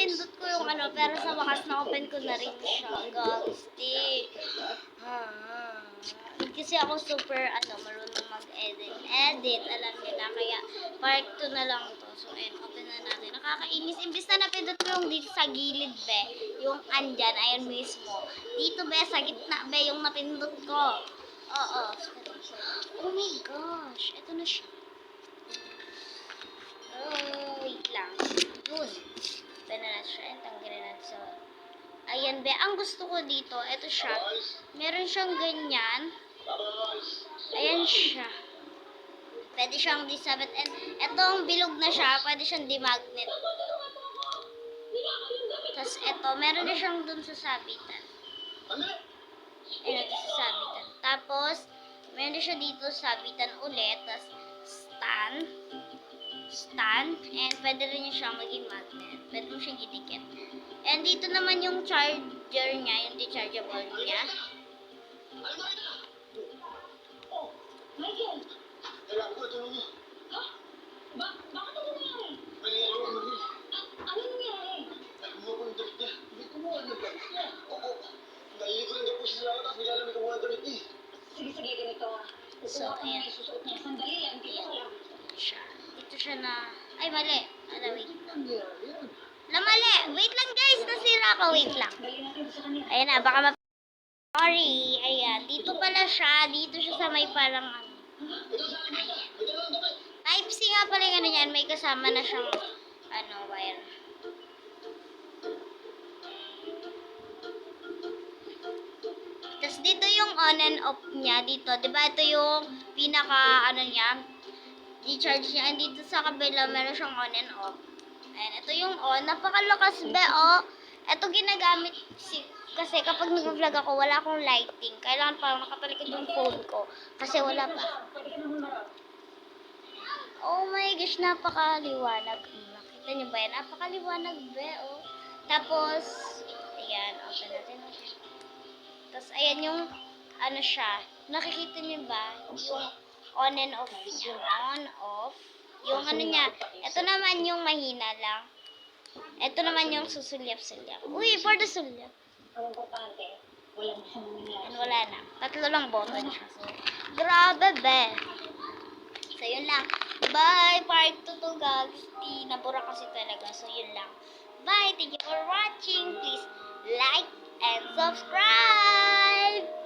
napindot ko yung ano, pero sa wakas na-open ko na rin siya, guys. Kasi ako super, marunong mag-edit, alam nila, kaya part 2 na lang to. So, ayan, open na natin. Nakakainis, imbis na napindot ko yung dito sa gilid, be, yung andyan, ayan mismo. Dito, be, sa gitna, be, yung napindot ko. Oo. Oh my gosh, ito na siya. Oh, wait lang. Yun. Open na natin siya, tanggalin natin sa... Ayan, be, ang gusto ko dito, ito siya. Meron siyang ganyan. Ayan siya. Pwede siyang disabit. And etong bilog na siya, pwede siyang dimagnet. Tapos ito, meron na siyang dun sa sabitan. Ayan, ito sa sabitan. Tapos, meron na siya dito sabitan ulit. Tapos, stand. And pwede rin siyang maging magnet. Pwede mo siyang idikit. And dito naman yung charger niya, yung dechargeable niya. Michael! Kailangan ko tulong mo. Ha? Bakit ano nangyari? Maliyaw mo rin. Ano nangyari? Nagmuha ko ng damit niya. Hindi ko mo ano damit niya. Oo. Nalili ko lang daw po siya sa lahat at nilalamig ang mga damit niya. Sige, ganito ah. So, ayan. Susuot niya. Sandali lang. Dito siya na... Ay, mali. Wait. Mali. Wait lang, guys. Nasira ako. Wait lang. Ayan na. Baka Sorry. Ayan. Dito pala siya. Dito siya sa may parang Ayan. Type-C nga pala yung niyan. May kasama na siyang wire. Tapos dito yung on and off niya. Dito. Diba ito yung pinaka niya. I-charge niya. And dito sa kabila meron siyang on and off. Ayan. Ito yung on. Napakalakas be Ito ginagamit kasi kapag nag-vlog ako, wala akong lighting. Kailangan parang nakatalikod yung phone ko. Kasi wala pa. Oh my gosh, napakaliwanag. Nakita niyo ba yan? Napakaliwanag, be, Tapos, ayan, open natin. Tapos, ayan yung, siya. Nakikita niyo ba? Yung on and off niya. On, off. Yung niya. Ito naman yung mahina lang. Ito naman yung susulyap-sulyap. Uy, for the sulyap. Ang importante, wala na siyang nangyari. Wala na. 3 lang button siya. So, grabe, be. So, yun lang. Bye! Part 2 to, guys. Nabura kasi talaga. So, yun lang. Bye! Thank you for watching. Please like and subscribe!